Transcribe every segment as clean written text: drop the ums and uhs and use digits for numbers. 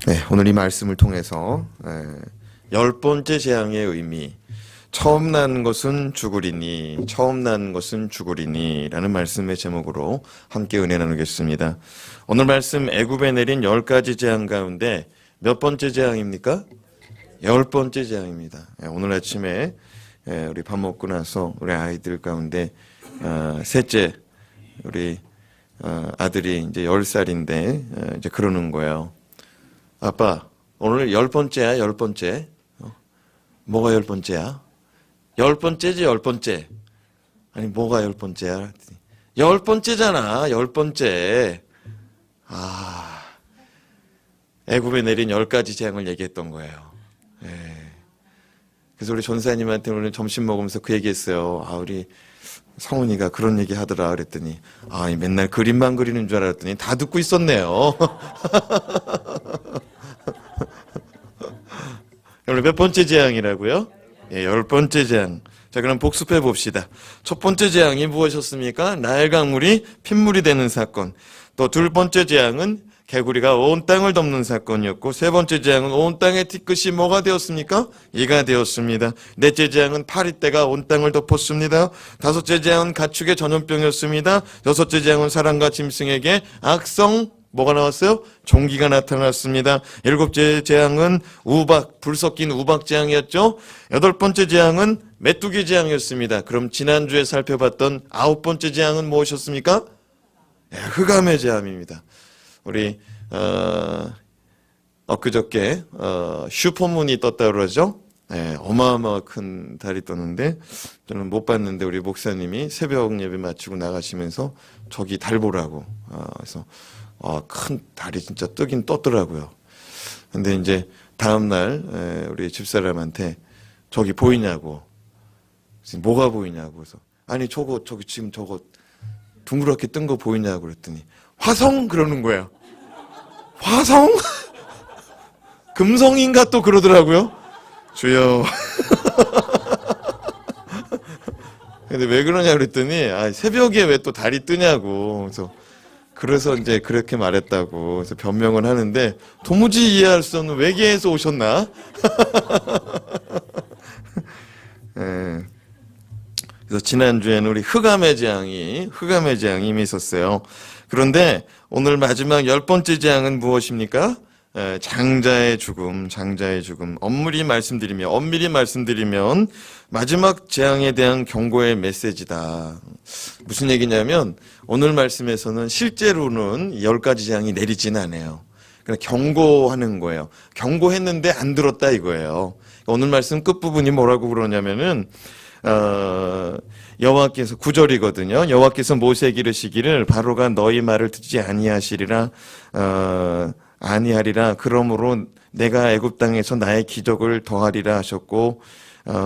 네, 오늘 이 말씀을 통해서 10번째 재앙의 의미, 처음 난 것은 죽으리니, 처음 난 것은 죽으리니 라는 말씀의 제목으로 함께 은혜 나누겠습니다. 오늘 말씀 애굽에 내린 10가지 재앙 가운데 몇 번째 재앙입니까? 10번째 재앙입니다. 오늘 아침에 우리 밥 먹고 나서 우리 아이들 가운데 셋째 우리 아들이 이제 10살인데 이제 그러는 거예요. 아빠, 오늘 10번째야, 10번째. 뭐가 10번째야? 10번째지, 10번째. 아니, 뭐가 10번째야? 10번째잖아, 10번째. 애굽에 내린 10가지 재앙을 얘기했던 거예요. 예. 그래서 우리 전사님한테 오늘 점심 먹으면서 그 얘기했어요. 우리 성훈이가 그런 얘기 하더라. 그랬더니, 맨날 그림만 그리는 줄 알았더니 다 듣고 있었네요. 오늘 몇 번째 재앙이라고요? 10번째 재앙. 자, 그럼 복습해 봅시다. 첫 번째 재앙이 무엇이었습니까? 나일 강물이 핏물이 되는 사건. 또 둘 번째 재앙은 개구리가 온 땅을 덮는 사건이었고, 세 번째 재앙은 온 땅의 티끝이 뭐가 되었습니까? 이가 되었습니다. 넷째 재앙은 파리떼가 온 땅을 덮었습니다. 다섯째 재앙은 가축의 전염병이었습니다. 여섯째 재앙은 사람과 짐승에게 악성 뭐가 나왔어요? 종기가 나타났습니다. 일곱째 재앙은 우박, 불 섞인 우박 재앙이었죠. 여덟 번째 재앙은 메뚜기 재앙이었습니다. 그럼 지난주에 살펴봤던 아홉 번째 재앙은 무엇이었습니까? 흑암의 재앙입니다. 우리 엊그저께 슈퍼문이 떴다 그러죠. 어마어마 큰 달이 떴는데 저는 못 봤는데 우리 목사님이 새벽 예배 마치고 나가시면서 저기 달 보라고 그래서 큰 달이 진짜 뜨긴 떴더라고요. 근데 이제 다음날 우리 집사람한테 저기 보이냐고, 뭐가 보이냐고, 그래서 아니 저기 지금 저거 둥그렇게 뜬 거 보이냐고 그랬더니 화성 그러는 거예요. 화성? 금성인가 또 그러더라고요. 주여. 근데 왜 그러냐 그랬더니 새벽에 왜 또 달이 뜨냐고. 그래서 이제 그렇게 말했다고. 그래서 변명을 하는데 도무지 이해할 수 없는 외계에서 오셨나? 그래서 지난주에는 우리 흑암의 재앙이 이미 있었어요. 그런데 오늘 마지막 10번째 재앙은 무엇입니까? 장자의 죽음. 엄밀히 말씀드리면 마지막 재앙에 대한 경고의 메시지다. 무슨 얘기냐면 오늘 말씀에서는 실제로는 10가지 재앙이 내리진 않아요. 그냥 경고하는 거예요. 경고했는데 안 들었다 이거예요. 오늘 말씀 끝부분이 뭐라고 그러냐면은 여호와께서 9절이거든요. 여호와께서 모세에게 이르시기를 바로가 너희 말을 듣지 아니하리라. 그러므로 내가 애굽 땅에서 나의 기적을 더하리라 하셨고,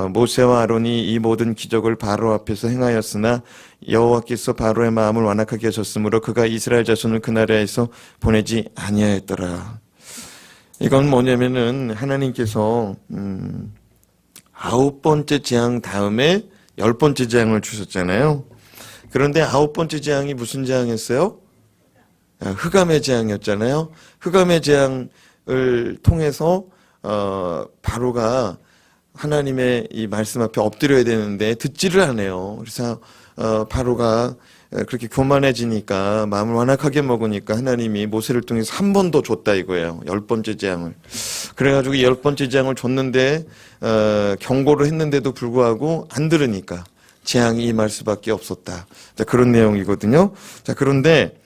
모세와 아론이 이 모든 기적을 바로 앞에서 행하였으나 여호와께서 바로의 마음을 완악하게 하셨으므로 그가 이스라엘 자손을 그 나라에서 보내지 아니하였더라. 이건 뭐냐면은 하나님께서 9번째 재앙 다음에 10번째 재앙을 주셨잖아요. 그런데 9번째 재앙이 무슨 재앙이었어요? 흑암의 재앙이었잖아요. 흑암의 재앙을 통해서 바로가 하나님의 이 말씀 앞에 엎드려야 되는데 듣지를 않아요. 그래서 바로가 그렇게 교만해지니까 마음을 완악하게 먹으니까 하나님이 모세를 통해서 한 번 더 줬다 이거예요. 10번째 재앙을. 그래가지고 10번째 재앙을 줬는데 경고를 했는데도 불구하고 안 들으니까 재앙이 임할 수밖에 없었다. 자, 그런 내용이거든요. 자, 그런데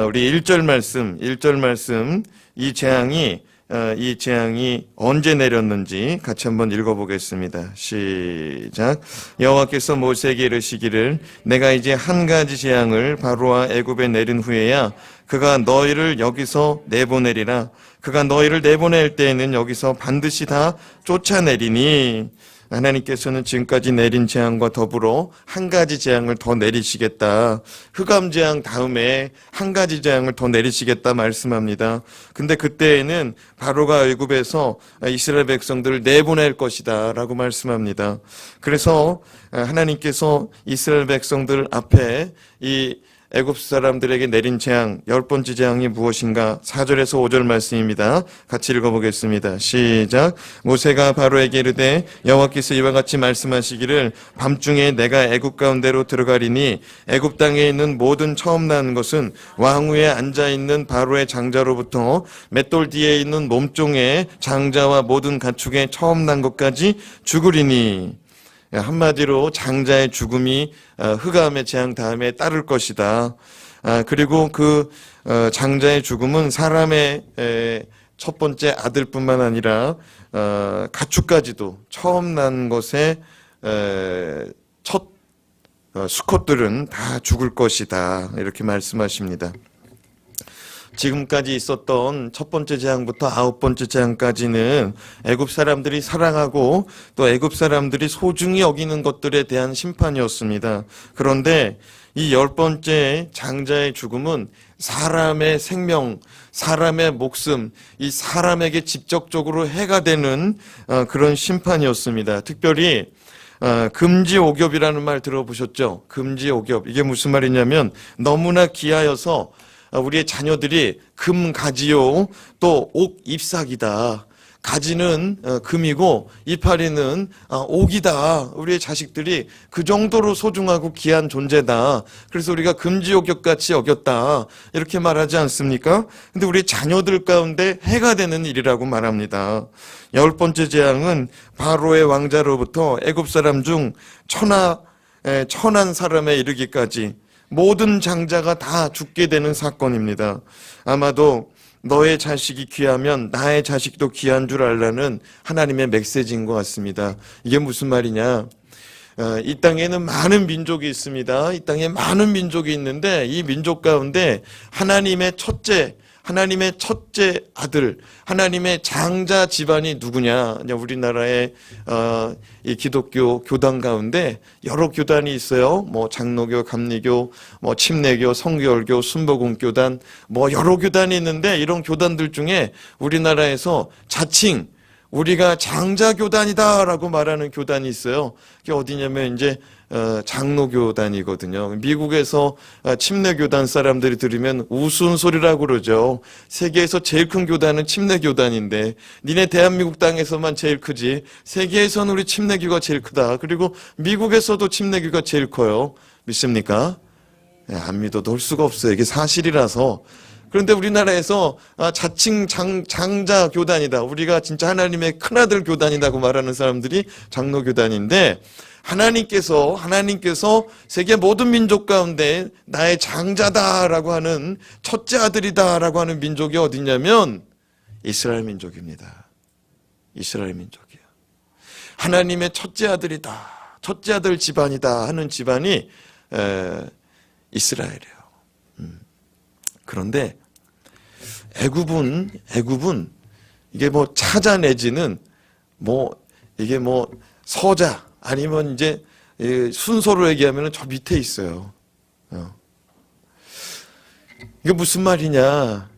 우리 1절 말씀 이 재앙이 언제 내렸는지 같이 한번 읽어보겠습니다. 시작. 여호와께서 모세에게 이르시기를 내가 이제 한 가지 재앙을 바로와 애굽에 내린 후에야 그가 너희를 여기서 내보내리라. 그가 너희를 내보낼 때에는 여기서 반드시 다 쫓아내리니 하나님께서는 지금까지 내린 재앙과 더불어 한 가지 재앙을 더 내리시겠다. 흑암 재앙 다음에 한 가지 재앙을 더 내리시겠다 말씀합니다. 근데 그때에는 바로가 애굽에서 이스라엘 백성들을 내보낼 것이다 라고 말씀합니다. 그래서 하나님께서 이스라엘 백성들 앞에 이 애굽 사람들에게 내린 재앙, 10번째 재앙이 무엇인가? 4절에서 5절 말씀입니다. 같이 읽어보겠습니다. 시작. 모세가 바로에게 이르되 여호와께서 이와 같이 말씀하시기를 밤중에 내가 애굽 가운데로 들어가리니 애굽 땅에 있는 모든 처음 난 것은 왕 위에 앉아있는 바로의 장자로부터 맷돌 뒤에 있는 몸종의 장자와 모든 가축의 처음 난 것까지 죽으리니. 한마디로 장자의 죽음이 흑암의 재앙 다음에 따를 것이다. 그리고 그 장자의 죽음은 사람의 첫 번째 아들뿐만 아니라 가축까지도 처음 난 것의 첫 수컷들은 다 죽을 것이다. 이렇게 말씀하십니다. 지금까지 있었던 첫 번째 재앙부터 9번째 재앙까지는 애굽 사람들이 사랑하고 또 애굽 사람들이 소중히 여기는 것들에 대한 심판이었습니다. 그런데 이 10번째 장자의 죽음은 사람의 생명, 사람의 목숨, 이 사람에게 직접적으로 해가 되는 그런 심판이었습니다. 특별히 금지옥엽이라는 말 들어보셨죠? 금지옥엽. 이게 무슨 말이냐면 너무나 귀하여서 우리의 자녀들이 금 가지요 또 옥 잎사귀다. 가지는 금이고 이파리는 옥이다. 우리의 자식들이 그 정도로 소중하고 귀한 존재다. 그래서 우리가 금지옥엽같이 여겼다. 이렇게 말하지 않습니까? 근데 우리 자녀들 가운데 해가 되는 일이라고 말합니다. 10번째 재앙은 바로의 왕자로부터 애굽 사람 중 천한 사람에 이르기까지 모든 장자가 다 죽게 되는 사건입니다. 아마도 너의 자식이 귀하면 나의 자식도 귀한 줄 알라는 하나님의 메시지인 것 같습니다. 이게 무슨 말이냐? 이 땅에는 많은 민족이 있습니다. 이 땅에 많은 민족이 있는데 이 민족 가운데 하나님의 첫째 아들, 하나님의 장자 집안이 누구냐? 우리나라의 이 기독교 교단 가운데 여러 교단이 있어요. 뭐 장로교, 감리교, 뭐 침례교, 성결교, 순복음교단, 뭐 여러 교단이 있는데 이런 교단들 중에 우리나라에서 자칭 우리가 장자교단이다라고 말하는 교단이 있어요. 그게 어디냐면 이제 장로교단이거든요. 미국에서 침례교단 사람들이 들으면 우스운 소리라고 그러죠. 세계에서 제일 큰 교단은 침례교단인데 니네 대한민국 땅에서만 제일 크지 세계에서는 우리 침례교가 제일 크다. 그리고 미국에서도 침례교가 제일 커요. 믿습니까? 안 믿어도 할 수가 없어요. 이게 사실이라서. 그런데 우리나라에서 자칭 장자 교단이다. 우리가 진짜 하나님의 큰아들 교단이라고 말하는 사람들이 장로교단인데 하나님께서 세계 모든 민족 가운데 나의 장자다라고 하는 첫째 아들이다라고 하는 민족이 어디냐면 이스라엘 민족입니다. 이스라엘 민족이에요. 하나님의 첫째 아들이다. 첫째 아들 집안이다 하는 집안이 이스라엘이에요. 그런데 애굽은 이게 뭐 차자 내지는 뭐 이게 뭐 서자 아니면 이제 순서로 얘기하면 저 밑에 있어요. 이게 무슨 말이냐?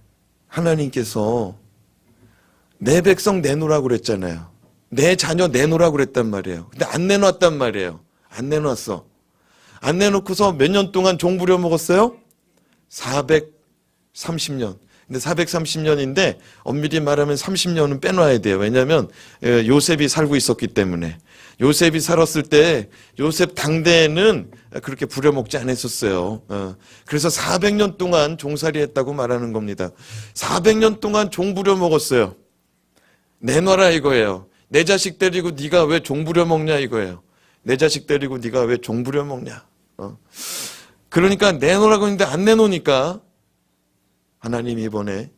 하나님께서 내 백성 내놓으라고 그랬잖아요. 내 자녀 내놓으라고 그랬단 말이에요. 근데 안 내놨단 말이에요. 안 내놨어. 안 내놓고서 몇 년 동안 종 부려먹었어요? 430년. 근데 430년인데 엄밀히 말하면 30년은 빼놔야 돼요. 왜냐하면 요셉이 살고 있었기 때문에. 요셉이 살았을 때 요셉 당대에는 그렇게 부려먹지 않았었어요. 그래서 400년 동안 종살이 했다고 말하는 겁니다. 400년 동안 종 부려먹었어요. 내놔라 이거예요. 내 자식 데리고 네가 왜 종 부려먹냐 이거예요. 내 자식 데리고 네가 왜 종 부려먹냐. 그러니까 내놓으라고 했는데 안 내놓으니까 하나님 이번에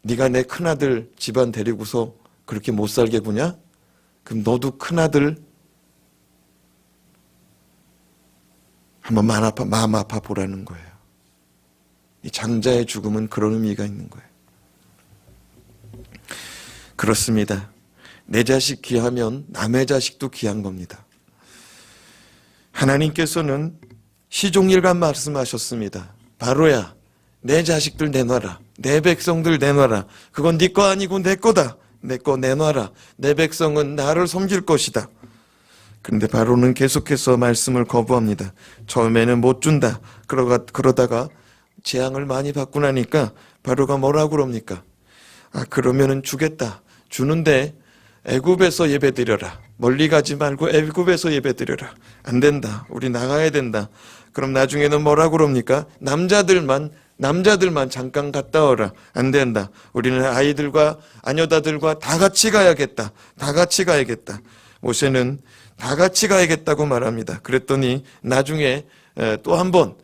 네가 내 큰아들 집안 데리고서 그렇게 못 살게 구냐? 그럼 너도 큰아들 한번 마음 아파 보라는 거예요. 이 장자의 죽음은 그런 의미가 있는 거예요. 그렇습니다. 내 자식 귀하면 남의 자식도 귀한 겁니다. 하나님께서는 시종일관 말씀하셨습니다. 바로야, 내 자식들 내놔라. 내 백성들 내놔라. 그건 네 거 아니고 내 거다. 내 거 내놔라. 내 백성은 나를 섬길 것이다. 그런데 바로는 계속해서 말씀을 거부합니다. 처음에는 못 준다. 그러다가 재앙을 많이 받고 나니까 바로가 뭐라고 그럽니까? 그러면은 주겠다. 주는데 애굽에서 예배드려라. 멀리 가지 말고 애굽에서 예배드려라. 안 된다. 우리 나가야 된다. 그럼 나중에는 뭐라고 그럽니까? 남자들만 잠깐 갔다 오라. 안 된다. 우리는 아이들과 아녀다들과 다 같이 가야겠다. 다 같이 가야겠다. 모세는 다 같이 가야겠다고 말합니다. 그랬더니 나중에 또 한 번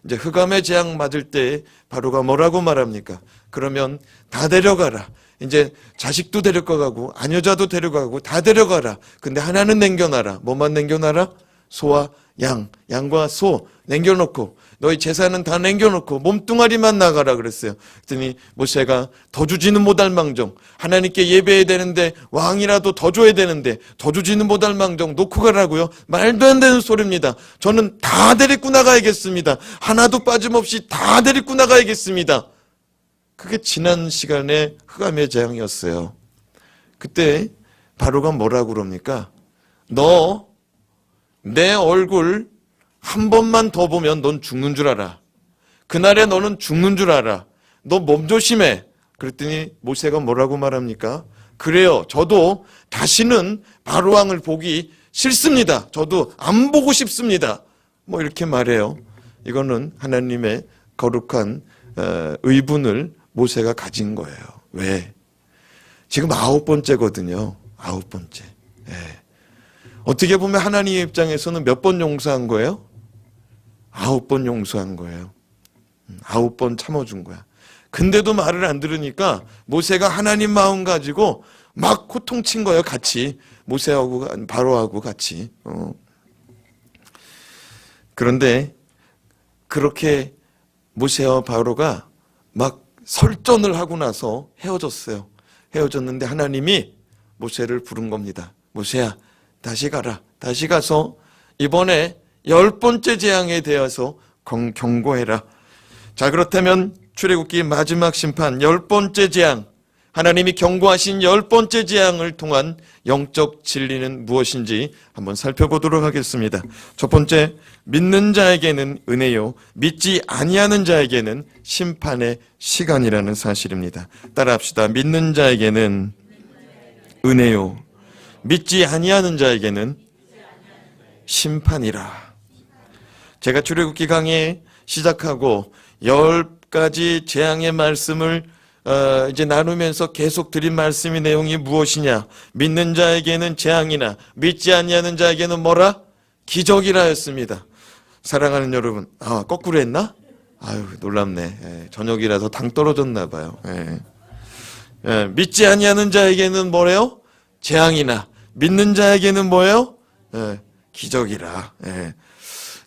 이제 흑암의 재앙 맞을 때 바로가 뭐라고 말합니까? 그러면 다 데려가라. 이제 자식도 데려가고 아녀자도 데려가고 다 데려가라. 근데 하나는 남겨놔라. 뭐만 남겨놔라? 소와 양과 소 남겨놓고 너희 제사는 다 남겨놓고 몸뚱아리만 나가라 그랬어요. 그랬더니 모세가 더 주지는 못할 망정, 하나님께 예배해야 되는데 왕이라도 더 줘야 되는데 더 주지는 못할 망정 놓고 가라고요? 말도 안 되는 소리입니다. 저는 다 데리고 나가야겠습니다. 하나도 빠짐없이 다 데리고 나가야겠습니다. 그게 지난 시간에 흑암의 재앙이었어요. 그때 바로가 뭐라고 그럽니까? 너 내 얼굴 한 번만 더 보면 넌 죽는 줄 알아. 그날에 너는 죽는 줄 알아. 너 몸 조심해. 그랬더니 모세가 뭐라고 말합니까? 그래요. 저도 다시는 바로 왕을 보기 싫습니다. 저도 안 보고 싶습니다. 뭐 이렇게 말해요. 이거는 하나님의 거룩한 의분을 모세가 가진 거예요. 왜? 지금 9번째거든요. 9번째. 예. 어떻게 보면 하나님의 입장에서는 몇 번 용서한 거예요? 9번 용서한 거예요. 9번 참아준 거야. 근데도 말을 안 들으니까 모세가 하나님 마음 가지고 막 호통친 거예요. 같이. 모세하고 바로하고 같이. 그런데 그렇게 모세와 바로가 막 설전을 하고 나서 헤어졌어요. 헤어졌는데 하나님이 모세를 부른 겁니다. 모세야, 다시 가라. 다시 가서 이번에 10번째 재앙에 대해서 경고해라. 자, 그렇다면 출애굽기 마지막 심판 10번째 재앙, 하나님이 경고하신 10번째 재앙을 통한 영적 진리는 무엇인지 한번 살펴보도록 하겠습니다. 첫 번째, 믿는 자에게는 은혜요, 믿지 아니하는 자에게는 심판의 시간이라는 사실입니다. 따라합시다. 믿는 자에게는 은혜요, 믿지 아니하는 자에게는 심판이라. 제가 출애굽기 강의 시작하고 10가지 재앙의 말씀을 이제 나누면서 계속 드린 말씀의 내용이 무엇이냐? 믿는 자에게는 재앙이나 믿지 아니하는 자에게는 뭐라? 기적이라 했습니다. 사랑하는 여러분, 거꾸로 했나? 아유, 놀랍네. 예, 저녁이라서 당 떨어졌나 봐요. 예, 믿지 아니하는 자에게는 뭐래요? 재앙이나 믿는 자에게는 뭐예요? 기적이라.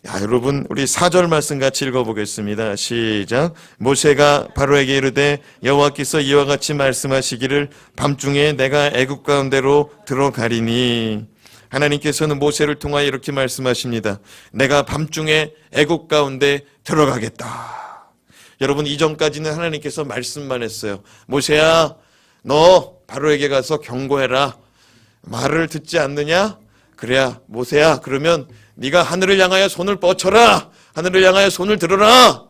야, 여러분, 우리 4절 말씀 같이 읽어보겠습니다. 시작. 모세가 바로에게 이르되 여호와께서 이와 같이 말씀하시기를 밤중에 내가 애굽 가운데로 들어가리니. 하나님께서는 모세를 통하여 이렇게 말씀하십니다. 내가 밤중에 애굽 가운데 들어가겠다. 여러분, 이전까지는 하나님께서 말씀만 했어요. 모세야, 너 바로에게 가서 경고해라. 말을 듣지 않느냐? 그래야 모세야, 그러면 네가 하늘을 향하여 손을 뻗쳐라. 하늘을 향하여 손을 들어라.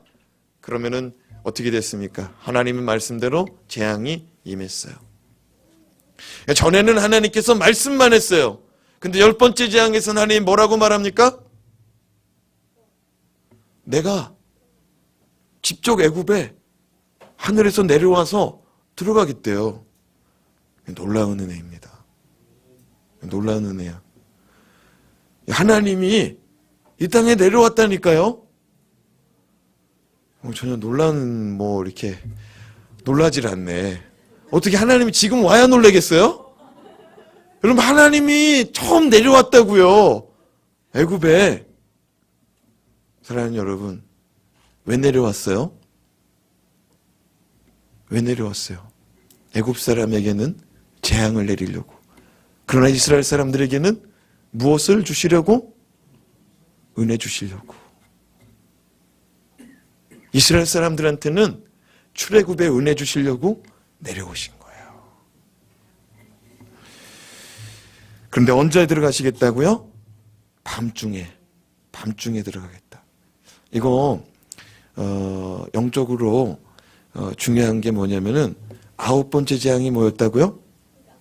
그러면은 어떻게 됐습니까? 하나님의 말씀대로 재앙이 임했어요. 전에는 하나님께서 말씀만 했어요. 근데 10번째 재앙에서는 하나님 뭐라고 말합니까? 내가 직접 애굽에 하늘에서 내려와서 들어가겠대요. 놀라운 은혜입니다. 놀라운 은혜야. 하나님이 이 땅에 내려왔다니까요. 전혀 이렇게 놀라질 않네. 어떻게 하나님이 지금 와야 놀라겠어요? 여러분, 하나님이 처음 내려왔다고요. 애굽에. 사랑하는 여러분, 왜 내려왔어요? 왜 내려왔어요? 애굽 사람에게는 재앙을 내리려고. 그러나 이스라엘 사람들에게는 무엇을 주시려고? 은혜 주시려고. 이스라엘 사람들한테는 출애굽에 은혜 주시려고 내려오신 거예요. 그런데 언제 들어가시겠다고요? 밤중에 들어가겠다. 이거 영적으로 중요한 게 뭐냐면은 9번째 재앙이 뭐였다고요?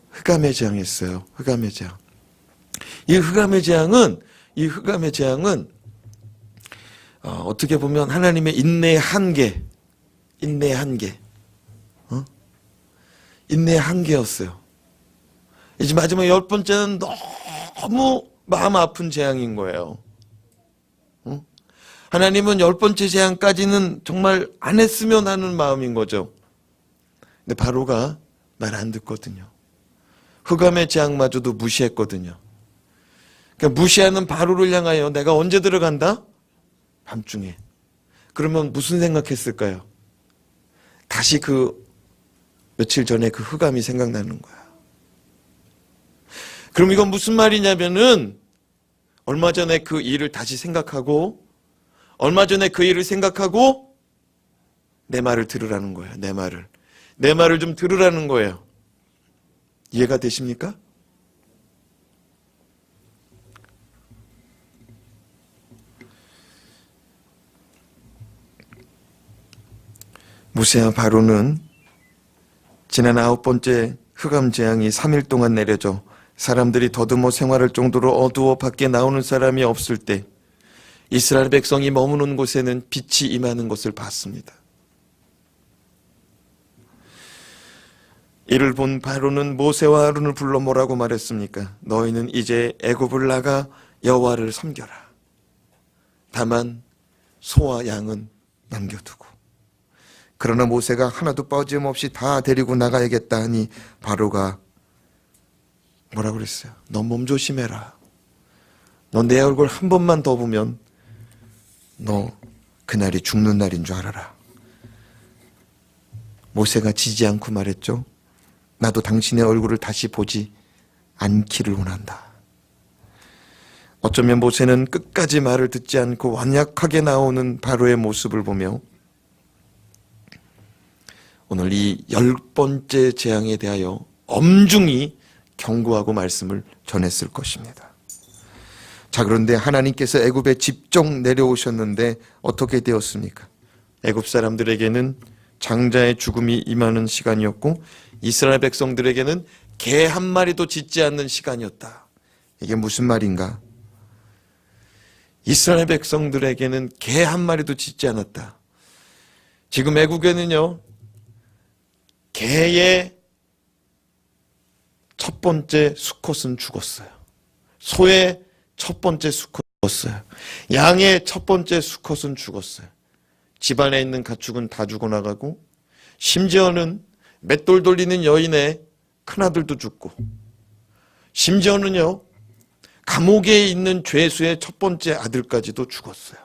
흑암의 재앙이었어요. 흑암의 재앙. 이 흑암의 재앙은 어떻게 보면 하나님의 인내의 한계, 인내의 한계였어요. 이제 마지막 10번째는 너무 마음 아픈 재앙인 거예요. 하나님은 10번째 재앙까지는 정말 안 했으면 하는 마음인 거죠. 근데 바로가 말 안 듣거든요. 흑암의 재앙마저도 무시했거든요. 그러니까 무시하는 바로를 향하여 내가 언제 들어간다? 밤중에. 그러면 무슨 생각했을까요? 다시 며칠 전에 그 흑암이 생각나는 거야. 그럼 이건 무슨 말이냐면은 얼마 전에 그 일을 다시 생각하고 얼마 전에 그 일을 생각하고 내 말을 들으라는 거예요. 내 말을 좀 들으라는 거예요. 이해가 되십니까? 모세와 바로는 지난 9번째 흑암 재앙이 3일 동안 내려져 사람들이 더듬어 생활할 정도로 어두워 밖에 나오는 사람이 없을 때 이스라엘 백성이 머무는 곳에는 빛이 임하는 것을 봤습니다. 이를 본 바로는 모세와 아론을 불러 뭐라고 말했습니까? 너희는 이제 애굽을 나가 여호와를 섬겨라. 다만 소와 양은 남겨두고. 그러나 모세가 하나도 빠짐없이 다 데리고 나가야겠다 하니 바로가 뭐라고 그랬어요? 너 몸 조심해라. 너 내 얼굴 한 번만 더 보면 너 그날이 죽는 날인 줄 알아라. 모세가 지지 않고 말했죠. 나도 당신의 얼굴을 다시 보지 않기를 원한다. 어쩌면 모세는 끝까지 말을 듣지 않고 완약하게 나오는 바로의 모습을 보며 오늘 이 10번째 재앙에 대하여 엄중히 경고하고 말씀을 전했을 것입니다. 자, 그런데 하나님께서 애굽에 집중 내려오셨는데 어떻게 되었습니까? 애굽 사람들에게는 장자의 죽음이 임하는 시간이었고 이스라엘 백성들에게는 개 한 마리도 짖지 않는 시간이었다. 이게 무슨 말인가? 이스라엘 백성들에게는 개 한 마리도 짖지 않았다. 지금 애국에는요, 개의 첫 번째 수컷은 죽었어요. 소의 첫 번째 수컷은 죽었어요. 양의 첫 번째 수컷은 죽었어요. 집안에 있는 가축은 다 죽어나가고 심지어는 맷돌 돌리는 여인의 큰아들도 죽고 심지어는요, 감옥에 있는 죄수의 첫 번째 아들까지도 죽었어요.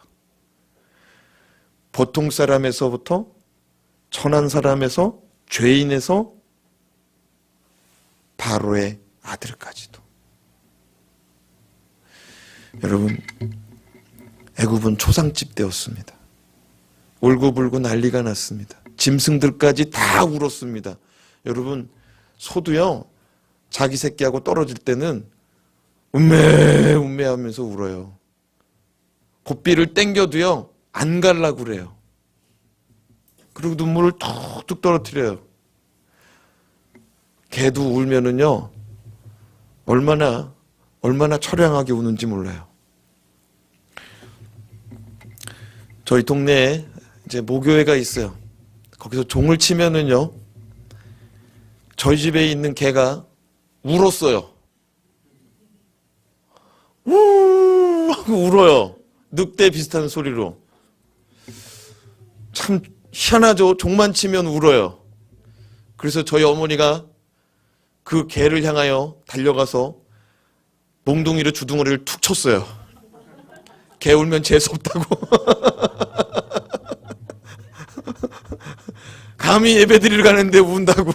보통 사람에서부터 천한 사람에서 죄인에서 바로의 아들까지도. 여러분, 애굽은 초상집 되었습니다. 울고불고 난리가 났습니다. 짐승들까지 다 울었습니다. 여러분, 소도요, 자기 새끼하고 떨어질 때는 음메 하면서 울어요. 고삐를 땡겨도요, 안 갈라고 그래요. 그리고 눈물을 툭툭 떨어뜨려요. 개도 울면은요, 얼마나 처량하게 우는지 몰라요. 저희 동네에 이제 모교회가 있어요. 거기서 종을 치면은요, 저희 집에 있는 개가 울었어요. 우 하고 울어요. 늑대 비슷한 소리로. 참 희한하죠. 종만 치면 울어요. 그래서 저희 어머니가 그 개를 향하여 달려가서 몽둥이로 주둥아리를 툭 쳤어요. 개 울면 재수없다고. 감히 예배드리러 가는데 운다고.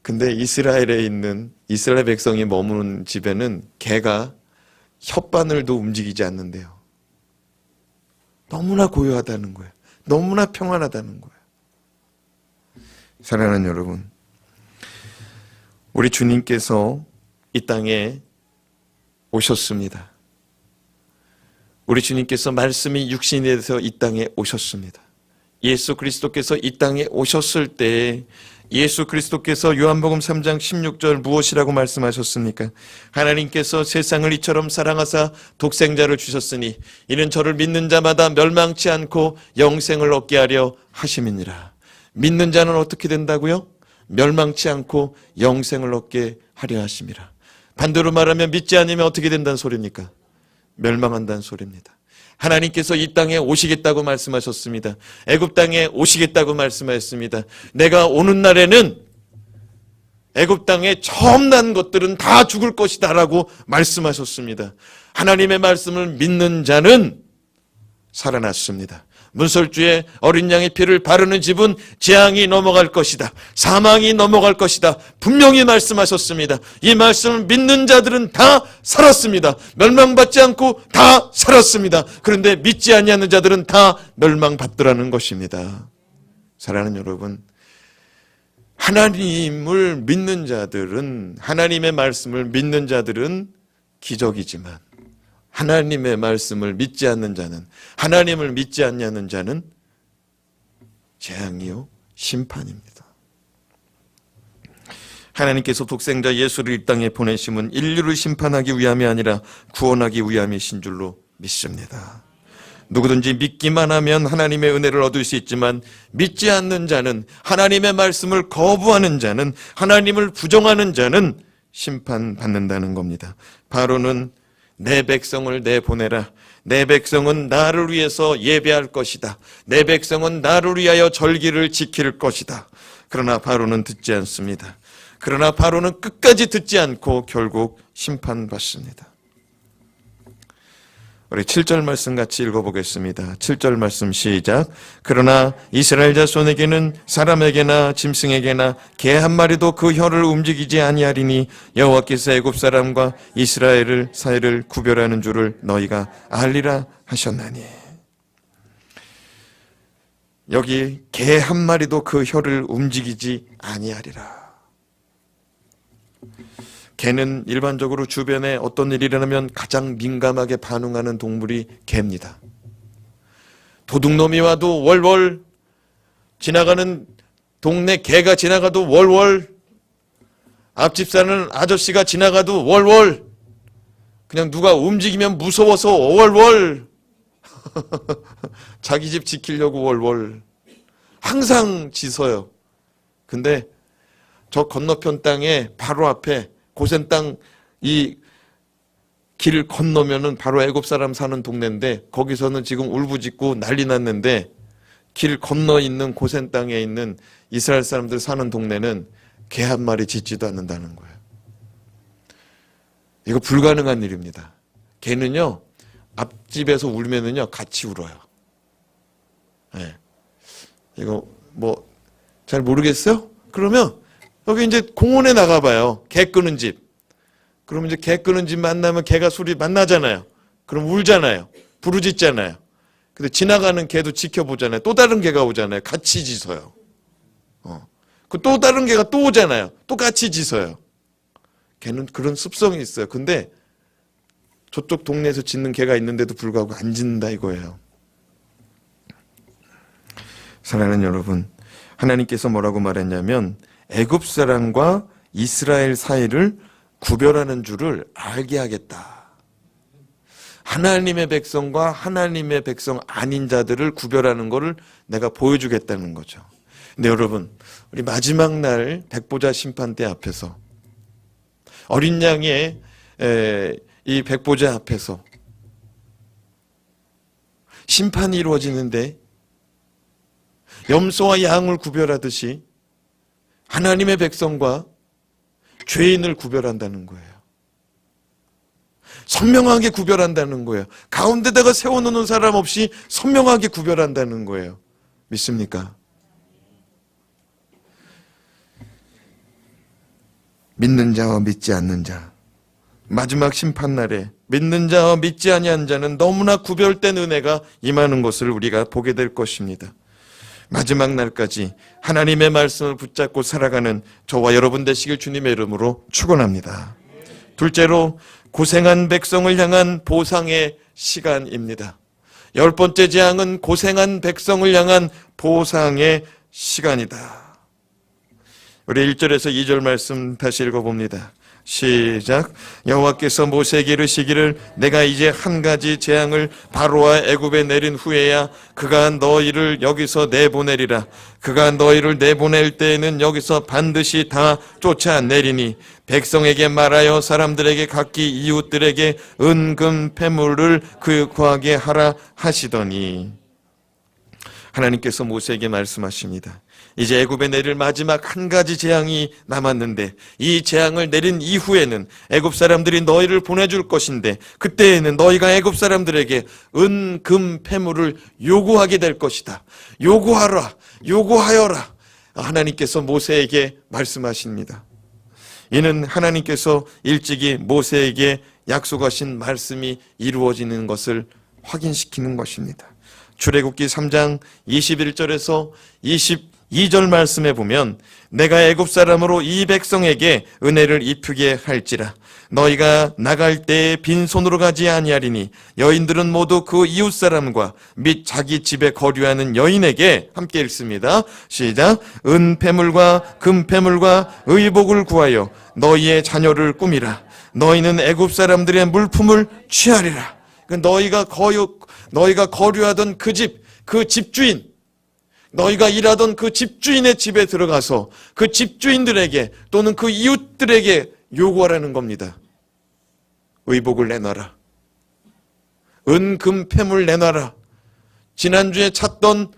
근데 이스라엘에 있는 이스라엘 백성이 머무는 집에는 개가 혓바늘도 움직이지 않는데요. 너무나 고요하다는 거예요. 너무나 평안하다는 거예요. 사랑하는 여러분, 우리 주님께서 이 땅에 오셨습니다. 우리 주님께서 말씀이 육신이 돼서 이 땅에 오셨습니다. 예수 그리스도께서 이 땅에 오셨을 때 예수 그리스도께서 요한복음 3장 16절 무엇이라고 말씀하셨습니까? 하나님께서 세상을 이처럼 사랑하사 독생자를 주셨으니 이는 저를 믿는 자마다 멸망치 않고 영생을 얻게 하려 하심이니라. 믿는 자는 어떻게 된다고요? 멸망치 않고 영생을 얻게 하려 하심이라. 반대로 말하면 믿지 않으면 어떻게 된다는 소리입니까? 멸망한다는 소리입니다. 하나님께서 이 땅에 오시겠다고 말씀하셨습니다. 애굽 땅에 오시겠다고 말씀하셨습니다. 내가 오는 날에는 애굽 땅에 처음 난 것들은 다 죽을 것이다 라고 말씀하셨습니다. 하나님의 말씀을 믿는 자는 살아났습니다. 문설주에 어린 양의 피를 바르는 집은 재앙이 넘어갈 것이다. 사망이 넘어갈 것이다. 분명히 말씀하셨습니다. 이 말씀을 믿는 자들은 다 살았습니다. 멸망받지 않고 다 살았습니다. 그런데 믿지 아니하는 자들은 다 멸망받더라는 것입니다. 사랑하는 여러분, 하나님을 믿는 자들은, 하나님의 말씀을 믿는 자들은 기적이지만 하나님의 말씀을 믿지 않는 자는, 하나님을 믿지 않는 자는 재앙이요 심판입니다. 하나님께서 독생자 예수를 이 땅에 보내심은 인류를 심판하기 위함이 아니라 구원하기 위함이신 줄로 믿습니다. 누구든지 믿기만 하면 하나님의 은혜를 얻을 수 있지만 믿지 않는 자는, 하나님의 말씀을 거부하는 자는, 하나님을 부정하는 자는 심판받는다는 겁니다. 바로는 내 백성을 내보내라. 내 백성은 나를 위해서 예배할 것이다. 내 백성은 나를 위하여 절기를 지킬 것이다. 그러나 바로는 듣지 않습니다. 그러나 바로는 끝까지 듣지 않고 결국 심판받습니다. 우리 7절 말씀 같이 읽어보겠습니다. 7절 말씀 시작. 그러나 이스라엘 자손에게는 사람에게나 짐승에게나 개 한 마리도 그 혀를 움직이지 아니하리니 여호와께서 애굽 사람과 이스라엘 사이를 구별하는 줄을 너희가 알리라 하셨나니. 여기 개 한 마리도 그 혀를 움직이지 아니하리라. 개는 일반적으로 주변에 어떤 일이 일어나면 가장 민감하게 반응하는 동물이 개입니다. 도둑놈이 와도 월월, 지나가는 동네 개가 지나가도 월월, 앞집 사는 아저씨가 지나가도 월월, 그냥 누가 움직이면 무서워서 월월, 자기 집 지키려고 월월, 항상 짖어요. 근데 저 건너편 땅에 바로 앞에 고센 땅 이 길 건너면은 바로 애굽 사람 사는 동네인데 거기서는 지금 울부짖고 난리 났는데 길 건너 있는 고센 땅에 있는 이스라엘 사람들 사는 동네는 개 한 마리 짖지도 않는다는 거예요. 이거 불가능한 일입니다. 개는요 앞집에서 울면은요 같이 울어요. 네. 이거 뭐 잘 모르겠어요? 그러면 여기 이제 공원에 나가봐요. 개 끄는 집. 그러면 이제 개 끄는 집 만나면 개가 소리 만나잖아요. 그럼 울잖아요. 부르짖잖아요. 근데 지나가는 개도 지켜보잖아요. 또 다른 개가 오잖아요. 같이 짖어요. 그 또 다른 개가 또 오잖아요. 또 같이 짖어요. 개는 그런 습성이 있어요. 근데 저쪽 동네에서 짖는 개가 있는데도 불구하고 안 짖는다 이거예요. 사랑하는 여러분, 하나님께서 뭐라고 말했냐면 애굽 사람과 이스라엘 사이를 구별하는 줄을 알게 하겠다. 하나님의 백성과 하나님의 백성 아닌 자들을 구별하는 것을 내가 보여주겠다는 거죠. 근데 여러분, 우리 마지막 날 백보자 심판대 앞에서 어린 양의 이 백보자 앞에서 심판이 이루어지는데 염소와 양을 구별하듯이 하나님의 백성과 죄인을 구별한다는 거예요. 선명하게 구별한다는 거예요. 가운데다가 세워놓는 사람 없이 선명하게 구별한다는 거예요. 믿습니까? 믿는 자와 믿지 않는 자, 마지막 심판날에 믿는 자와 믿지 아니한 자는 너무나 구별된 은혜가 임하는 것을 우리가 보게 될 것입니다. 마지막 날까지 하나님의 말씀을 붙잡고 살아가는 저와 여러분 되시길 주님의 이름으로 축원합니다. 둘째로 고생한 백성을 향한 보상의 시간입니다. 10번째 재앙은 고생한 백성을 향한 보상의 시간이다. 우리 1절에서 2절 말씀 다시 읽어봅니다. 시작. 여호와께서 모세에게 이르시기를 내가 이제 한 가지 재앙을 바로와 애굽에 내린 후에야 그가 너희를 여기서 내보내리라. 그가 너희를 내보낼 때에는 여기서 반드시 다 쫓아내리니 백성에게 말하여 사람들에게 각기 이웃들에게 은금 패물을 구하게 하라 하시더니. 하나님께서 모세에게 말씀하십니다. 이제 애굽에 내릴 마지막 한 가지 재앙이 남았는데 이 재앙을 내린 이후에는 애굽 사람들이 너희를 보내줄 것인데 그때에는 너희가 애굽 사람들에게 은금 패물을 요구하게 될 것이다. 요구하여라. 하나님께서 모세에게 말씀하십니다. 이는 하나님께서 일찍이 모세에게 약속하신 말씀이 이루어지는 것을 확인시키는 것입니다. 출애굽기 3장 21절에서 22절 말씀에 보면 내가 애굽 사람으로 이 백성에게 은혜를 입히게 할지라 너희가 나갈 때에 빈손으로 가지 아니하리니 여인들은 모두 그 이웃 사람과 및 자기 집에 거류하는 여인에게 함께 읽습니다. 시작. 은패물과 금패물과 의복을 구하여 너희의 자녀를 꾸미라. 너희는 애굽 사람들의 물품을 취하리라. 너희가 거류하던 그 집주인, 너희가 일하던 그 집주인의 집에 들어가서 그 집주인들에게 또는 그 이웃들에게 요구하라는 겁니다. 의복을 내놔라. 은금 패물 내놔라. 지난주에 찾던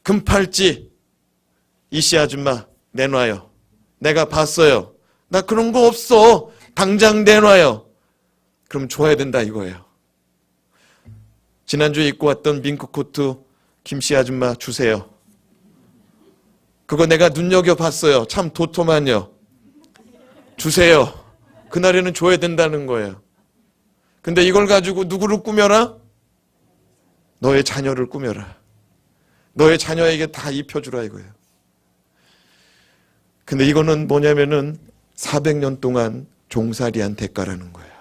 금팔찌 이씨 아줌마 내놔요. 내가 봤어요. 나 그런 거 없어. 당장 내놔요. 그럼 줘야 된다 이거예요. 지난주에 입고 왔던 밍크 코트 김씨 아줌마 주세요. 그거 내가 눈여겨봤어요. 참 도톰하뇨. 주세요. 그날에는 줘야 된다는 거예요. 근데 이걸 가지고 누구를 꾸며라? 너의 자녀를 꾸며라. 너의 자녀에게 다 입혀주라 이거예요. 근데 이거는 뭐냐면은 400년 동안 종살이한 대가라는 거예요.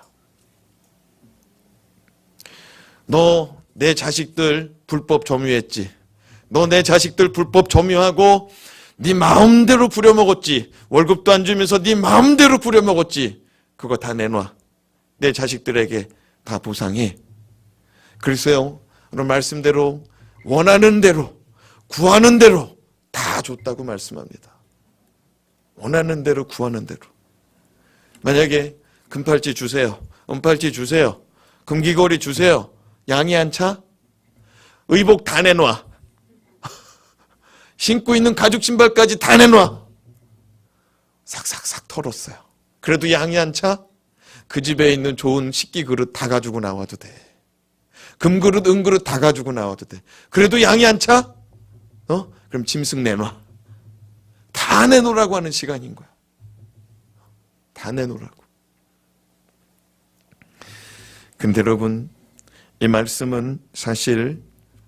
너 내 자식들 불법 점유했지. 너 내 자식들 불법 점유하고 네 마음대로 부려먹었지. 월급도 안 주면서 네 마음대로 부려먹었지. 그거 다 내놔. 내 자식들에게 다 보상해. 그래서요, 오늘 말씀대로 원하는 대로 구하는 대로 다 줬다고 말씀합니다. 원하는 대로 구하는 대로. 만약에 금팔찌 주세요. 은팔찌 주세요. 금귀걸이 주세요. 양이 한 차? 의복 다 내놔. 신고 있는 가죽 신발까지 다 내놔. 싹싹싹 털었어요. 그래도 양이 한 차? 그 집에 있는 좋은 식기 그릇 다 가지고 나와도 돼. 금그릇, 은그릇 다 가지고 나와도 돼. 그래도 양이 한 차? 그럼 짐승 내놔. 다 내놓으라고 하는 시간인 거야. 다 내놓으라고. 근데 여러분, 이 말씀은 사실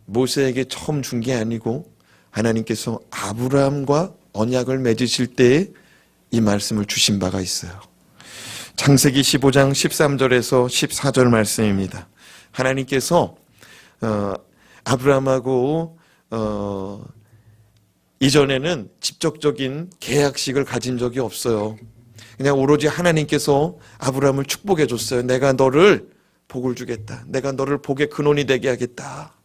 모세에게 처음 준 게 아니고 하나님께서 아브라함과 언약을 맺으실 때에 이 말씀을 주신 바가 있어요. 창세기 15장 13절에서 14절 말씀입니다. 하나님께서 아브라함하고 이전에는 직접적인 계약식을 가진 적이 없어요. 그냥 오로지 하나님께서 아브라함을 축복해 줬어요. 내가 너를 복을 주겠다. 내가 너를 복의 근원이 되게 하겠다.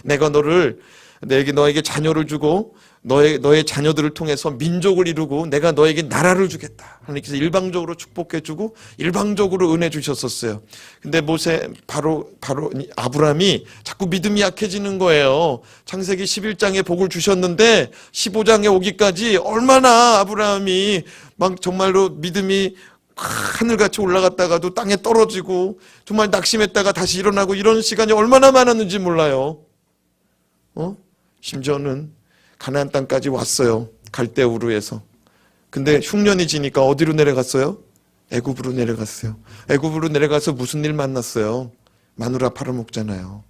내가 너에게 자녀를 주고 너의 자녀들을 통해서 민족을 이루고 내가 너에게 나라를 주겠다. 하나님께서 일방적으로 축복해 주고 일방적으로 은혜 주셨었어요. 근데 바로 아브라함이 자꾸 믿음이 약해지는 거예요. 창세기 11장에 복을 주셨는데 15장에 오기까지 얼마나 아브라함이 막 정말로 믿음이 하늘같이 올라갔다가도 땅에 떨어지고 정말 낙심했다가 다시 일어나고 이런 시간이 얼마나 많았는지 몰라요. 심지어는 가나안 땅까지 왔어요. 갈대우르에서. 근데 흉년이 지니까 어디로 내려갔어요? 애굽으로 내려갔어요. 애굽으로 내려가서 무슨 일 만났어요? 마누라 팔아먹잖아요.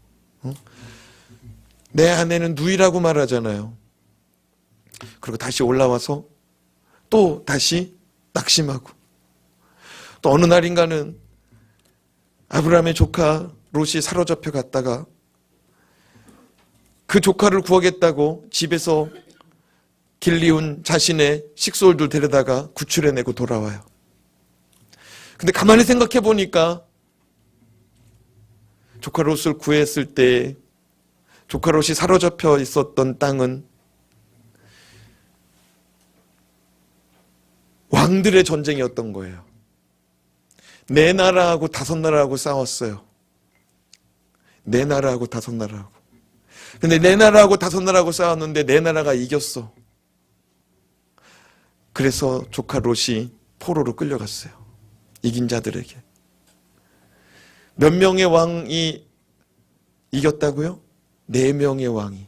내 아내는 누이라고 말하잖아요. 그리고 다시 올라와서 또 다시 낙심하고, 또 어느 날인가는 아브라함의 조카 롯이 사로잡혀 갔다가 그 조카를 구하겠다고 집에서 길리운 자신의 식솔들 데려다가 구출해내고 돌아와요. 근데 가만히 생각해 보니까 조카 롯을 구했을 때 조카 롯이 사로잡혀 있었던 땅은 왕들의 전쟁이었던 거예요. 네 나라하고 다섯 나라하고 싸웠어요. 네 나라하고 다섯 나라하고. 근데 네 나라하고 다섯 나라하고 싸웠는데 네 나라가 이겼어. 그래서 조카 롯이 포로로 끌려갔어요. 이긴 자들에게. 몇 명의 왕이 이겼다고요? 4명의 왕이.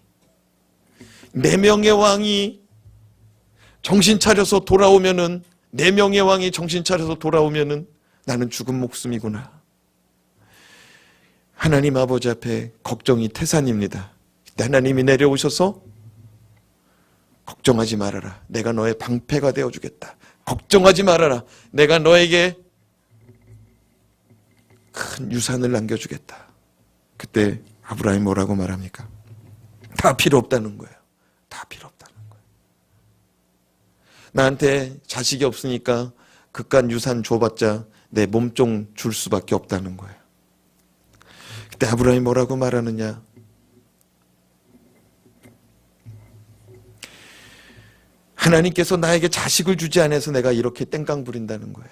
4명의 왕이 정신 차려서 돌아오면은, 4명의 왕이 정신 차려서 돌아오면은 나는 죽은 목숨이구나. 하나님 아버지 앞에 걱정이 태산입니다. 그때 하나님이 내려오셔서 걱정하지 말아라. 내가 너의 방패가 되어주겠다. 걱정하지 말아라. 내가 너에게 큰 유산을 남겨주겠다. 그때 아브라함이 뭐라고 말합니까? 다 필요 없다는 거예요. 다 필요 없다는 거예요. 나한테 자식이 없으니까 그깟 유산 줘봤자 내 몸종 줄 수밖에 없다는 거예요. 그때 아브라함이 뭐라고 말하느냐? 하나님께서 나에게 자식을 주지 않아서 내가 이렇게 땡깡 부린다는 거예요.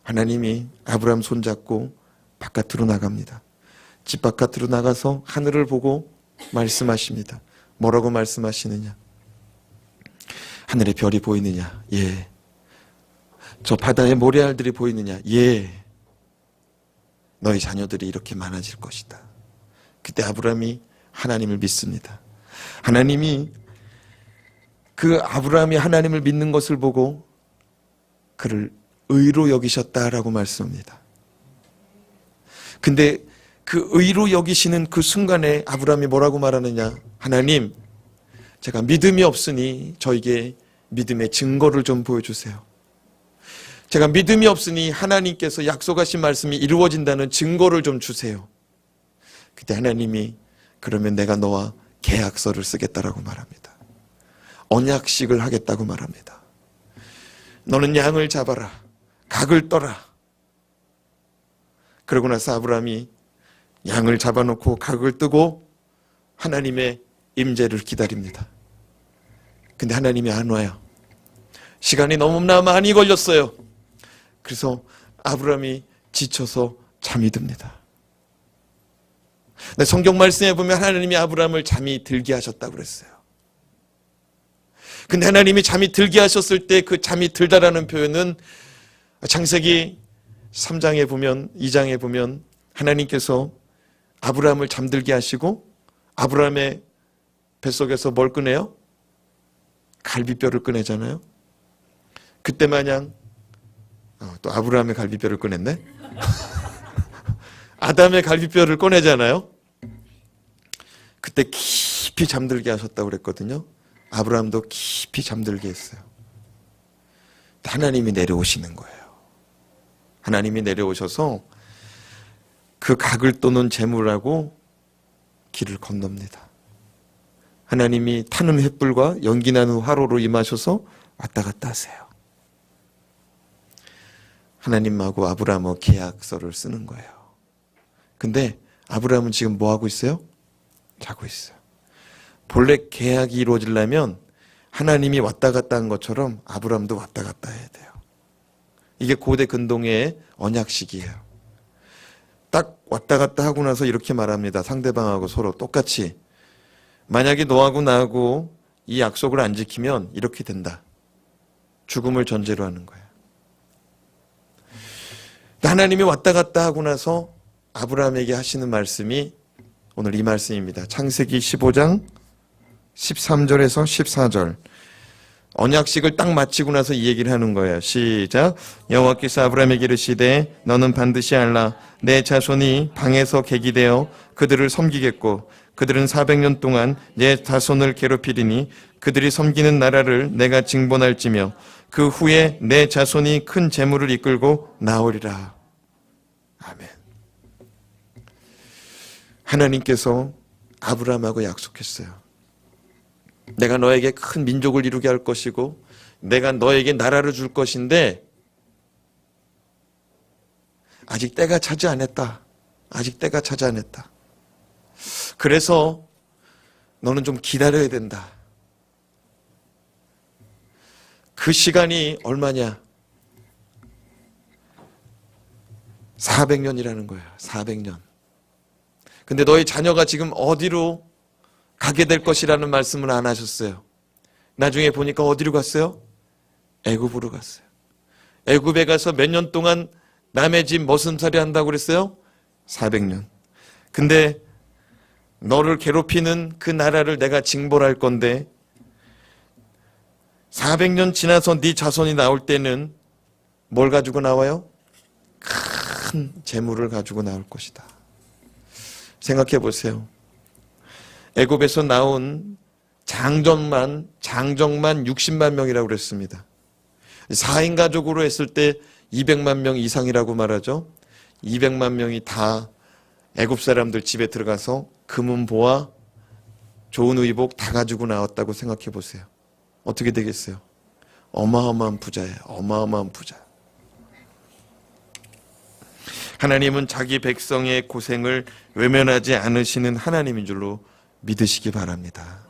하나님이 아브라함 손잡고 바깥으로 나갑니다. 집 바깥으로 나가서 하늘을 보고 말씀하십니다. 뭐라고 말씀하시느냐? 하늘에 별이 보이느냐? 예. 저 바다에 모래알들이 보이느냐? 예. 너희 자녀들이 이렇게 많아질 것이다. 그때 아브라함이 하나님을 믿습니다. 하나님이 그 아브라함이 하나님을 믿는 것을 보고 그를 의로 여기셨다라고 말씀합니다. 근데 그 의로 여기시는 그 순간에 아브라함이 뭐라고 말하느냐? 하나님, 제가 믿음이 없으니 저에게 믿음의 증거를 좀 보여주세요. 제가 믿음이 없으니 하나님께서 약속하신 말씀이 이루어진다는 증거를 좀 주세요. 그때 하나님이 그러면 내가 너와 계약서를 쓰겠다라고 말합니다. 언약식을 하겠다고 말합니다. 너는 양을 잡아라. 각을 떠라. 그러고 나서 아브라함이 양을 잡아놓고 각을 뜨고 하나님의 임재를 기다립니다. 근데 하나님이 안 와요. 시간이 너무나 많이 걸렸어요. 그래서 아브라함이 지쳐서 잠이 듭니다. 성경 말씀에 보면 하나님이 아브라함을 잠이 들게 하셨다고 그랬어요. 근데 하나님이 잠이 들게 하셨을 때 그 잠이 들다라는 표현은 창세기 3장에 보면, 2장에 보면 하나님께서 아브라함을 잠들게 하시고 아브라함의 뱃속에서 뭘 꺼내요? 갈비뼈를 꺼내잖아요. 그때 마냥 또 아브라함의 갈비뼈를 꺼냈네. 아담의 갈비뼈를 꺼내잖아요. 그때 깊이 잠들게 하셨다고 그랬거든요. 아브라함도 깊이 잠들게 했어요. 하나님이 내려오시는 거예요. 하나님이 내려오셔서 그 각을 떠는 재물하고 길을 건넙니다. 하나님이 타는 횃불과 연기나는 화로로 임하셔서 왔다 갔다 하세요. 하나님하고 아브라함하고 계약서를 쓰는 거예요. 근데 아브라함은 지금 뭐 하고 있어요? 자고 있어요. 본래 계약이 이루어지려면 하나님이 왔다 갔다 한 것처럼 아브라함도 왔다 갔다 해야 돼요. 이게 고대 근동의 언약식이에요. 딱 왔다 갔다 하고 나서 이렇게 말합니다. 상대방하고 서로 똑같이. 만약에 너하고 나하고 이 약속을 안 지키면 이렇게 된다. 죽음을 전제로 하는 거예요. 하나님이 왔다 갔다 하고 나서 아브라함에게 하시는 말씀이 오늘 이 말씀입니다. 창세기 15장 13절에서 14절. 언약식을 딱 마치고 나서 이 얘기를 하는 거예요. 시작. 여호와께서 아브라함에게 이르시되 너는 반드시 알라. 내 자손이 방에서 객이 되어 그들을 섬기겠고 그들은 400년 동안 내 자손을 괴롭히리니 그들이 섬기는 나라를 내가 징벌할지며 그 후에 내 자손이 큰 재물을 이끌고 나오리라. 아멘. 하나님께서 아브라함하고 약속했어요. 내가 너에게 큰 민족을 이루게 할 것이고 내가 너에게 나라를 줄 것인데 아직 때가 차지 않았다. 아직 때가 차지 않았다. 그래서 너는 좀 기다려야 된다. 그 시간이 얼마냐? 400년이라는 거예요. 400년. 근데 너희 자녀가 지금 어디로 가게 될 것이라는 말씀을 안 하셨어요. 나중에 보니까 어디로 갔어요? 애굽으로 갔어요. 애굽에 가서 몇 년 동안 남의 집 머슴살이 한다고 그랬어요? 400년. 근데 너를 괴롭히는 그 나라를 내가 징벌할 건데 400년 지나서 네 자손이 나올 때는 뭘 가지고 나와요? 큰 재물을 가지고 나올 것이다. 생각해 보세요. 애굽에서 나온 장정만 60만 명이라고 그랬습니다. 4인 가족으로 했을 때 200만 명 이상이라고 말하죠. 200만 명이 다 애굽 사람들 집에 들어가서 금은 보화, 좋은 의복 다 가지고 나왔다고 생각해 보세요. 어떻게 되겠어요? 어마어마한 부자예요. 어마어마한 부자. 하나님은 자기 백성의 고생을 외면하지 않으시는 하나님인 줄로 믿으시기 바랍니다.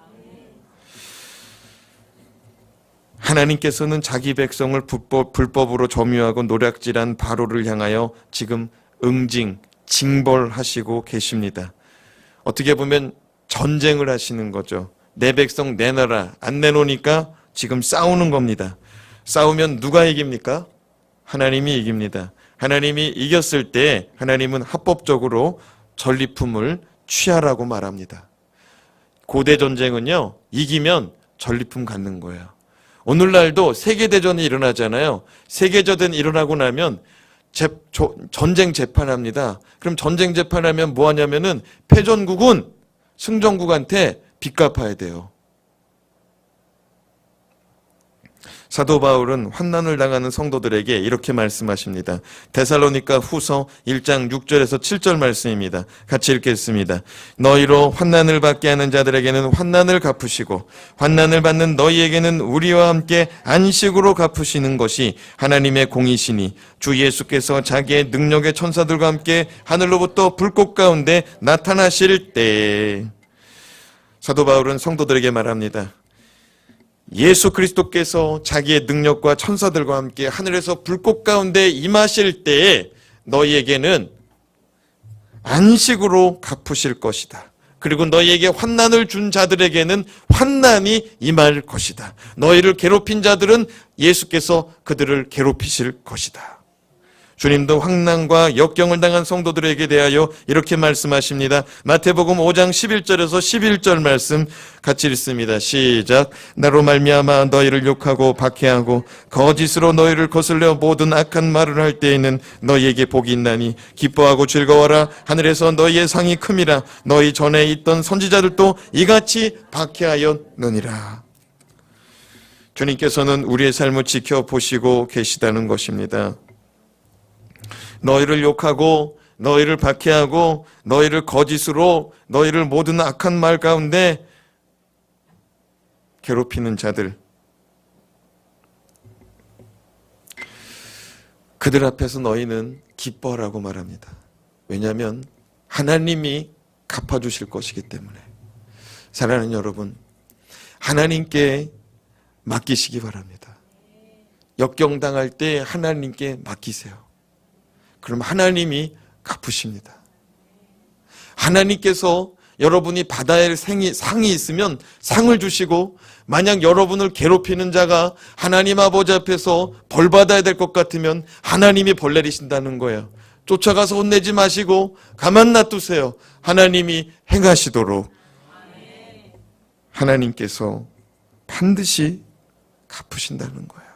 하나님께서는 자기 백성을 불법으로 점유하고 노략질한 바로를 향하여 지금 징벌하시고 계십니다. 어떻게 보면 전쟁을 하시는 거죠. 내 백성 내놔라. 안 내놓으니까 지금 싸우는 겁니다. 싸우면 누가 이깁니까? 하나님이 이깁니다. 하나님이 이겼을 때 하나님은 합법적으로 전리품을 취하라고 말합니다. 고대 전쟁은요, 이기면 전리품 갖는 거예요. 오늘날도 세계대전이 일어나잖아요. 세계대전이 일어나고 나면 전쟁 재판합니다. 그럼 전쟁 재판하면 뭐 하냐면은 패전국은 승전국한테 빚 갚아야 돼요. 사도 바울은 환난을 당하는 성도들에게 이렇게 말씀하십니다. 데살로니가 후서 1장 6절에서 7절 말씀입니다. 같이 읽겠습니다. 너희로 환난을 받게 하는 자들에게는 환난을 갚으시고 환난을 받는 너희에게는 우리와 함께 안식으로 갚으시는 것이 하나님의 공이시니 주 예수께서 자기의 능력의 천사들과 함께 하늘로부터 불꽃 가운데 나타나실 때. 사도 바울은 성도들에게 말합니다. 예수 그리스도께서 자기의 능력과 천사들과 함께 하늘에서 불꽃 가운데 임하실 때에 너희에게는 안식으로 갚으실 것이다. 그리고 너희에게 환난을 준 자들에게는 환난이 임할 것이다. 너희를 괴롭힌 자들은 예수께서 그들을 괴롭히실 것이다. 주님도 환난과 역경을 당한 성도들에게 대하여 이렇게 말씀하십니다. 마태복음 5장 11절에서 11절 말씀 같이 읽습니다. 시작. 나로 말미암아 너희를 욕하고 박해하고 거짓으로 너희를 거슬려 모든 악한 말을 할 때에는 너희에게 복이 있나니 기뻐하고 즐거워라. 하늘에서 너희의 상이 큼이라. 너희 전에 있던 선지자들도 이같이 박해하였느니라. 주님께서는 우리의 삶을 지켜보시고 계시다는 것입니다. 너희를 욕하고 너희를 박해하고 너희를 거짓으로 너희를 모든 악한 말 가운데 괴롭히는 자들, 그들 앞에서 너희는 기뻐하라고 말합니다. 왜냐하면 하나님이 갚아주실 것이기 때문에. 사랑하는 여러분, 하나님께 맡기시기 바랍니다. 역경당할 때 하나님께 맡기세요. 그럼 하나님이 갚으십니다. 하나님께서 여러분이 받아야 할 상이 있으면 상을 주시고, 만약 여러분을 괴롭히는 자가 하나님 아버지 앞에서 벌 받아야 될 것 같으면 하나님이 벌 내리신다는 거예요. 쫓아가서 혼내지 마시고 가만 놔두세요. 하나님이 행하시도록 하나님께서 반드시 갚으신다는 거예요.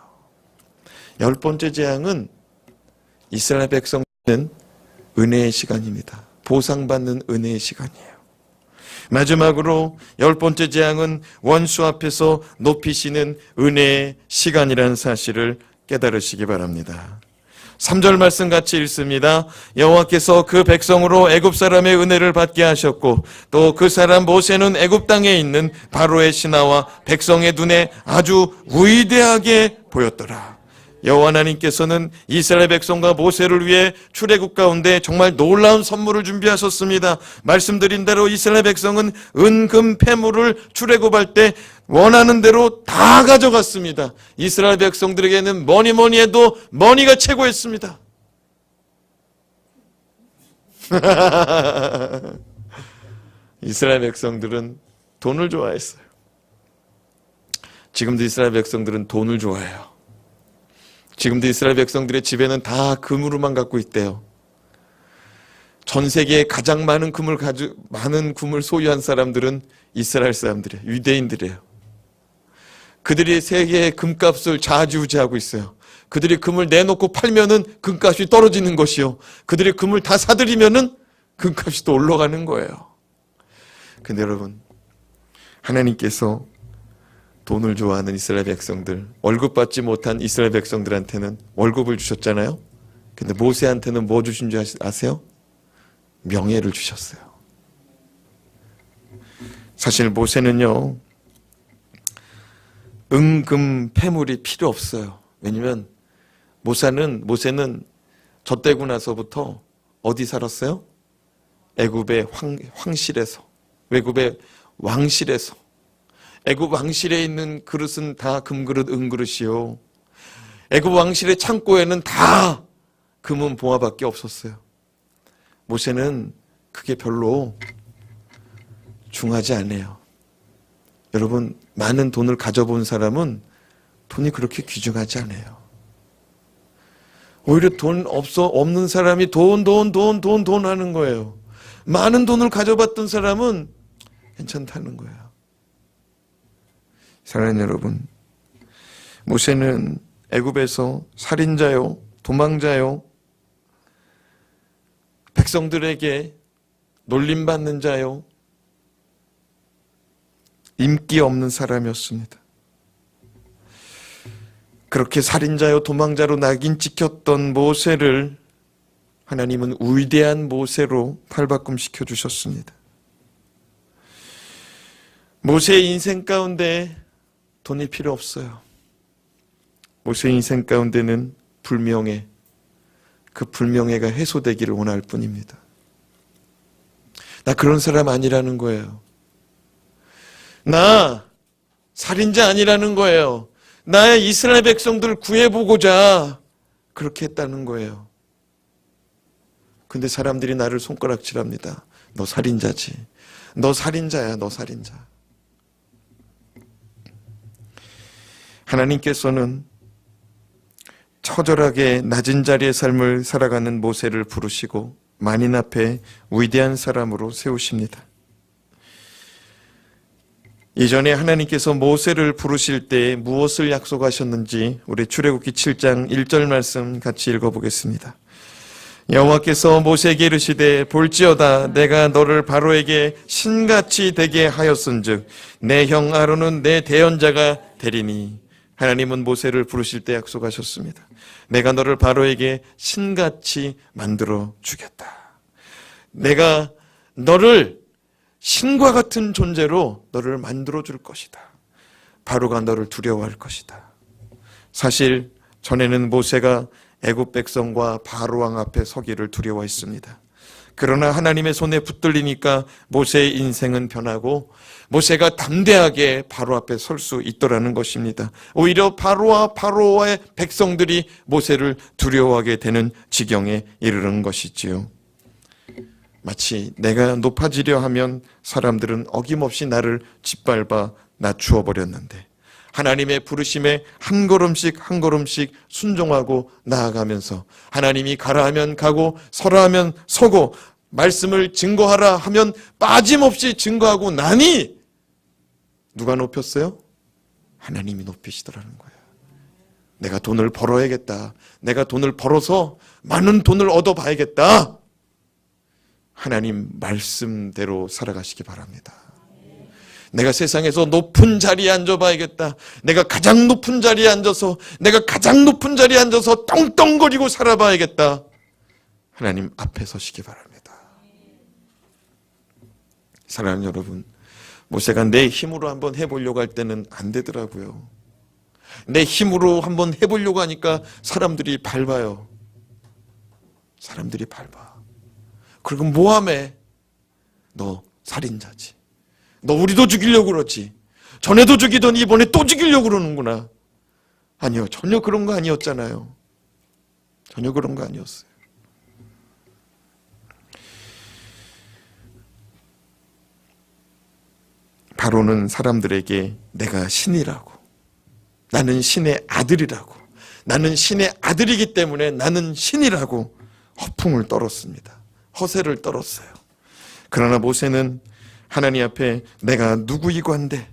10번째 재앙은 이스라엘 백성은 은혜의 시간입니다. 보상받는 은혜의 시간이에요. 마지막으로 10번째 재앙은 원수 앞에서 높이시는 은혜의 시간이라는 사실을 깨달으시기 바랍니다. 3절 말씀 같이 읽습니다. 여호와께서 그 백성으로 애굽 사람의 은혜를 받게 하셨고 또 그 사람 모세는 애굽 땅에 있는 바로의 신하와 백성의 눈에 아주 위대하게 보였더라. 여호와 하나님께서는 이스라엘 백성과 모세를 위해 출애굽 가운데 정말 놀라운 선물을 준비하셨습니다. 말씀드린 대로 이스라엘 백성은 은금 폐물을 출애굽할 때 원하는 대로 다 가져갔습니다. 이스라엘 백성들에게는 뭐니 해도 머니가 최고였습니다. 이스라엘 백성들은 돈을 좋아했어요. 지금도 이스라엘 백성들은 돈을 좋아해요. 지금도 이스라엘 백성들의 집에는 다 금으로만 갖고 있대요. 전 세계에 가장 많은 금을 소유한 사람들은 이스라엘 사람들이에요. 유대인들이에요. 그들이 세계의 금값을 좌지우지하고 있어요. 그들이 금을 내놓고 팔면은 금값이 떨어지는 것이요. 그들이 금을 다 사들이면은 금값이 또 올라가는 거예요. 근데 여러분, 하나님께서 돈을 좋아하는 이스라엘 백성들, 월급 받지 못한 이스라엘 백성들한테는 월급을 주셨잖아요. 근데 모세한테는 뭐 주신 줄 아세요? 명예를 주셨어요. 사실 모세는요, 은금 폐물이 필요 없어요. 왜냐면 모세는 젖되고 나서부터 어디 살았어요? 애굽의 황실에서, 외굽의 왕실에서. 애굽 왕실에 있는 그릇은 다 금그릇, 은그릇이요. 애굽 왕실의 창고에는 다 금은 봉화밖에 없었어요. 모세는 그게 별로 중하지 않아요. 여러분, 많은 돈을 가져본 사람은 돈이 그렇게 귀중하지 않아요. 오히려 없는 사람이 돈 하는 거예요. 많은 돈을 가져봤던 사람은 괜찮다는 거예요. 사랑하는 여러분, 모세는 애굽에서 살인자요, 도망자요, 백성들에게 놀림받는 자요, 인기 없는 사람이었습니다. 그렇게 살인자요, 도망자로 낙인 찍혔던 모세를 하나님은 위대한 모세로 탈바꿈시켜 주셨습니다. 모세의 인생 가운데 돈이 필요 없어요. 모세의 인생 가운데는 불명예, 그 불명예가 해소되기를 원할 뿐입니다. 나 그런 사람 아니라는 거예요. 나 살인자 아니라는 거예요. 나의 이스라엘 백성들을 구해보고자 그렇게 했다는 거예요. 근데 사람들이 나를 손가락질합니다. 너 살인자지. 너 살인자야, 너 살인자. 하나님께서는 처절하게 낮은 자리의 삶을 살아가는 모세를 부르시고 만인 앞에 위대한 사람으로 세우십니다. 이전에 하나님께서 모세를 부르실 때 무엇을 약속하셨는지 우리 출애굽기 7장 1절 말씀 같이 읽어보겠습니다. 여호와께서 모세에게 이르시되 볼지어다 내가 너를 바로에게 신같이 되게 하였은즉 내 형 아론은 내 대언자가 되리니. 하나님은 모세를 부르실 때 약속하셨습니다. 내가 너를 바로에게 신같이 만들어 주겠다. 내가 너를 신과 같은 존재로 너를 만들어 줄 것이다. 바로가 너를 두려워할 것이다. 사실 전에는 모세가 애굽 백성과 바로 왕 앞에 서기를 두려워했습니다. 그러나 하나님의 손에 붙들리니까 모세의 인생은 변하고 모세가 담대하게 바로 앞에 설 수 있더라는 것입니다. 오히려 바로와의 백성들이 모세를 두려워하게 되는 지경에 이르는 것이지요. 마치 내가 높아지려 하면 사람들은 어김없이 나를 짓밟아 낮추어 버렸는데 하나님의 부르심에 한 걸음씩 한 걸음씩 순종하고 나아가면서 하나님이 가라 하면 가고 서라 하면 서고 말씀을 증거하라 하면 빠짐없이 증거하고 나니 누가 높였어요? 하나님이 높이시더라는 거예요. 내가 돈을 벌어야겠다. 내가 돈을 벌어서 많은 돈을 얻어봐야겠다. 하나님 말씀대로 살아가시기 바랍니다. 내가 세상에서 높은 자리에 앉아봐야겠다. 내가 가장 높은 자리에 앉아서 떵떵거리고 살아봐야겠다. 하나님 앞에 서시기 바랍니다. 사랑하는 여러분, 모세가 내 힘으로 한번 해보려고 할 때는 안 되더라고요. 내 힘으로 한번 해보려고 하니까 사람들이 밟아요. 사람들이 밟아. 그리고 모함해. 너 살인자지. 너 우리도 죽이려고 그러지. 전에도 죽이더니 이번에 또 죽이려고 그러는구나. 아니요, 전혀 그런 거 아니었잖아요. 전혀 그런 거 아니었어요. 바로는 사람들에게 내가 신이라고, 나는 신의 아들이라고, 나는 신의 아들이기 때문에 나는 신이라고 허풍을 떨었습니다. 허세를 떨었어요. 그러나 모세는 하나님 앞에 내가 누구이건데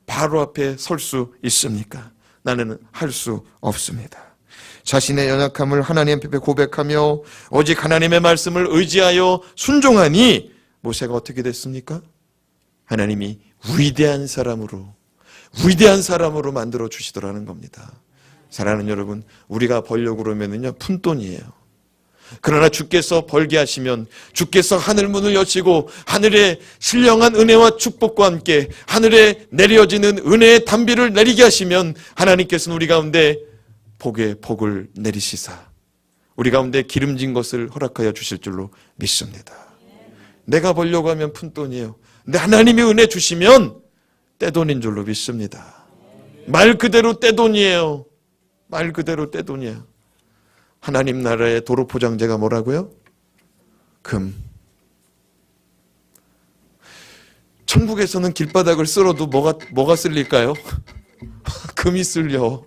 바로 앞에 설 수 있습니까? 나는 할 수 없습니다. 자신의 연약함을 하나님 앞에 고백하며 오직 하나님의 말씀을 의지하여 순종하니 모세가 어떻게 됐습니까? 하나님이 위대한 사람으로 만들어 주시더라는 겁니다. 사랑하는 여러분, 우리가 벌려고 그러면은요 푼돈이에요. 그러나 주께서 벌게 하시면, 주께서 하늘 문을 여시고 하늘에 신령한 은혜와 축복과 함께 하늘에 내려지는 은혜의 단비를 내리게 하시면 하나님께서는 우리 가운데 복의 복을 내리시사 우리 가운데 기름진 것을 허락하여 주실 줄로 믿습니다. 내가 벌려고 하면 푼돈이에요. 근데 하나님이 은혜 주시면 떼돈인 줄로 믿습니다. 말 그대로 떼돈이에요. 말 그대로 떼돈이에요. 하나님 나라의 도로 포장재가 뭐라고요? 금. 천국에서는 길바닥을 쓸어도 뭐가 쓸릴까요? 금이 쓸려.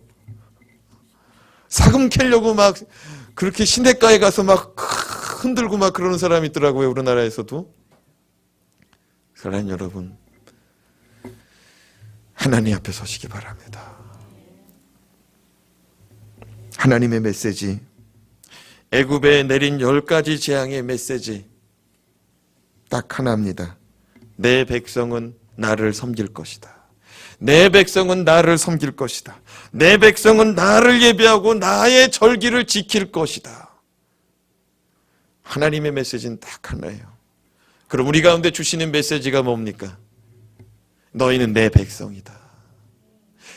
사금 캐려고 막 그렇게 시냇가에 가서 막 흔들고 막 그러는 사람이 있더라고요. 우리나라에서도. 사랑하는 여러분, 하나님 앞에 서시기 바랍니다. 하나님의 메시지, 애굽에 내린 10가지 재앙의 메시지 딱 하나입니다. 내 백성은 나를 섬길 것이다. 내 백성은 나를 섬길 것이다. 내 백성은 나를 예배하고 나의 절기를 지킬 것이다. 하나님의 메시지는 딱 하나예요. 그럼 우리 가운데 주시는 메시지가 뭡니까? 너희는 내 백성이다.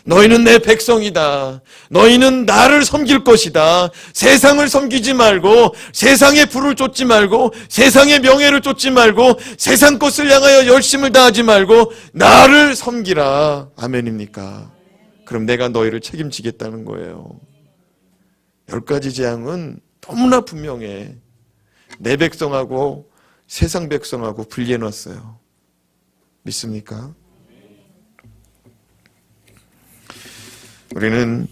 너희는 내 백성이다. 너희는 나를 섬길 것이다. 세상을 섬기지 말고, 세상의 부를 쫓지 말고, 세상의 명예를 쫓지 말고, 세상 것을 향하여 열심을 다하지 말고 나를 섬기라. 아멘입니까? 그럼 내가 너희를 책임지겠다는 거예요. 10가지 재앙은 너무나 분명해. 내 백성하고 세상 백성하고 분리해놨어요. 믿습니까? 우리는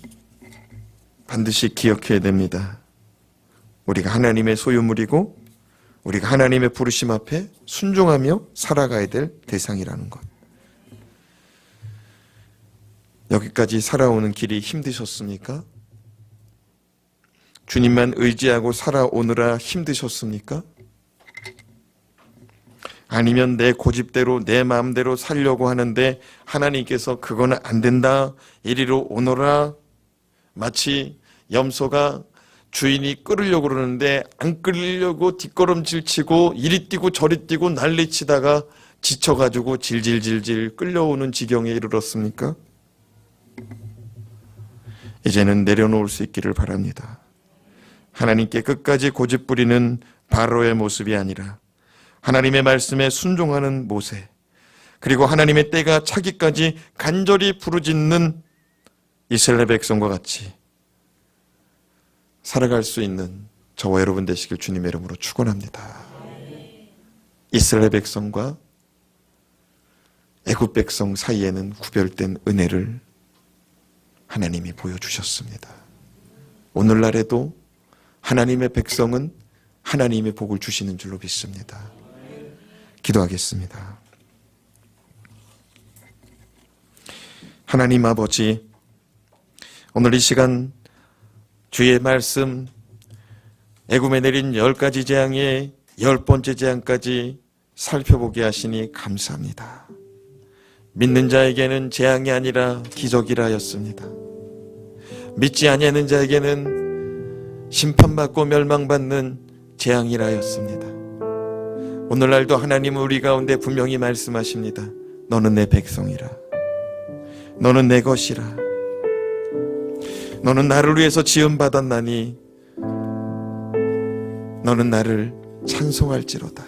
반드시 기억해야 됩니다. 우리가 하나님의 소유물이고 우리가 하나님의 부르심 앞에 순종하며 살아가야 될 대상이라는 것. 여기까지 살아오는 길이 힘드셨습니까? 주님만 의지하고 살아오느라 힘드셨습니까? 아니면 내 고집대로 내 마음대로 살려고 하는데 하나님께서 그거는 안 된다, 이리로 오너라. 마치 염소가 주인이 끌으려고 그러는데 안 끌려고 뒷걸음질 치고 이리 뛰고 저리 뛰고 난리치다가 지쳐가지고 질질질질 끌려오는 지경에 이르렀습니까? 이제는 내려놓을 수 있기를 바랍니다. 하나님께 끝까지 고집 부리는 바로의 모습이 아니라 하나님의 말씀에 순종하는 모세, 그리고 하나님의 때가 차기까지 간절히 부르짖는 이스라엘 백성과 같이 살아갈 수 있는 저와 여러분 되시길 주님의 이름으로 축원합니다. 이스라엘 백성과 애굽 백성 사이에는 구별된 은혜를 하나님이 보여주셨습니다. 오늘날에도 하나님의 백성은 하나님의 복을 주시는 줄로 믿습니다. 기도하겠습니다. 하나님 아버지, 오늘 이 시간 주의 말씀, 애굽에 내린 10가지 재앙의 10번째 재앙까지 살펴보게 하시니 감사합니다. 믿는 자에게는 재앙이 아니라 기적이라 하였습니다. 믿지 아니하는 자에게는 심판받고 멸망받는 재앙이라 하였습니다. 오늘날도 하나님은 우리 가운데 분명히 말씀하십니다. 너는 내 백성이라. 너는 내 것이라. 너는 나를 위해서 지음받았나니 너는 나를 찬송할지로다.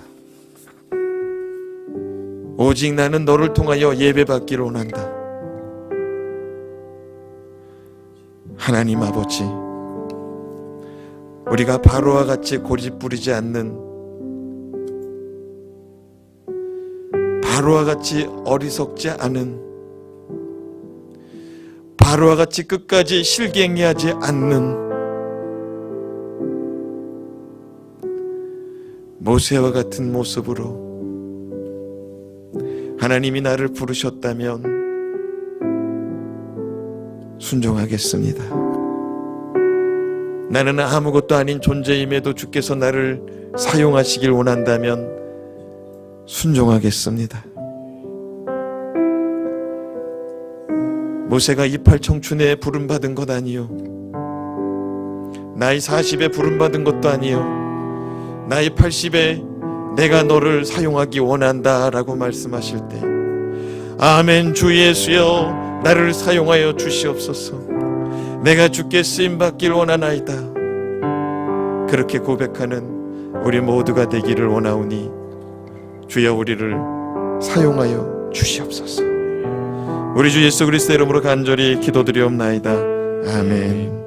오직 나는 너를 통하여 예배받기를 원한다. 하나님 아버지, 우리가 바로와 같이 고집 부리지 않는, 바로와 같이 어리석지 않은, 바로와 같이 끝까지 실갱이하지 않는 모세와 같은 모습으로 하나님이 나를 부르셨다면 순종하겠습니다. 나는 아무것도 아닌 존재임에도 주께서 나를 사용하시길 원한다면 순종하겠습니다. 모세가 이팔 청춘에 부름받은 것 아니요, 나이 40에 부름받은 것도 아니요, 나이 80에 내가 너를 사용하기 원한다 라고 말씀하실 때 아멘 주 예수여 나를 사용하여 주시옵소서. 내가 주께 쓰임받길 원하나이다. 그렇게 고백하는 우리 모두가 되기를 원하오니 주여 우리를 사용하여 주시옵소서. 우리 주 예수 그리스도의 이름으로 간절히 기도드리옵나이다. 아멘.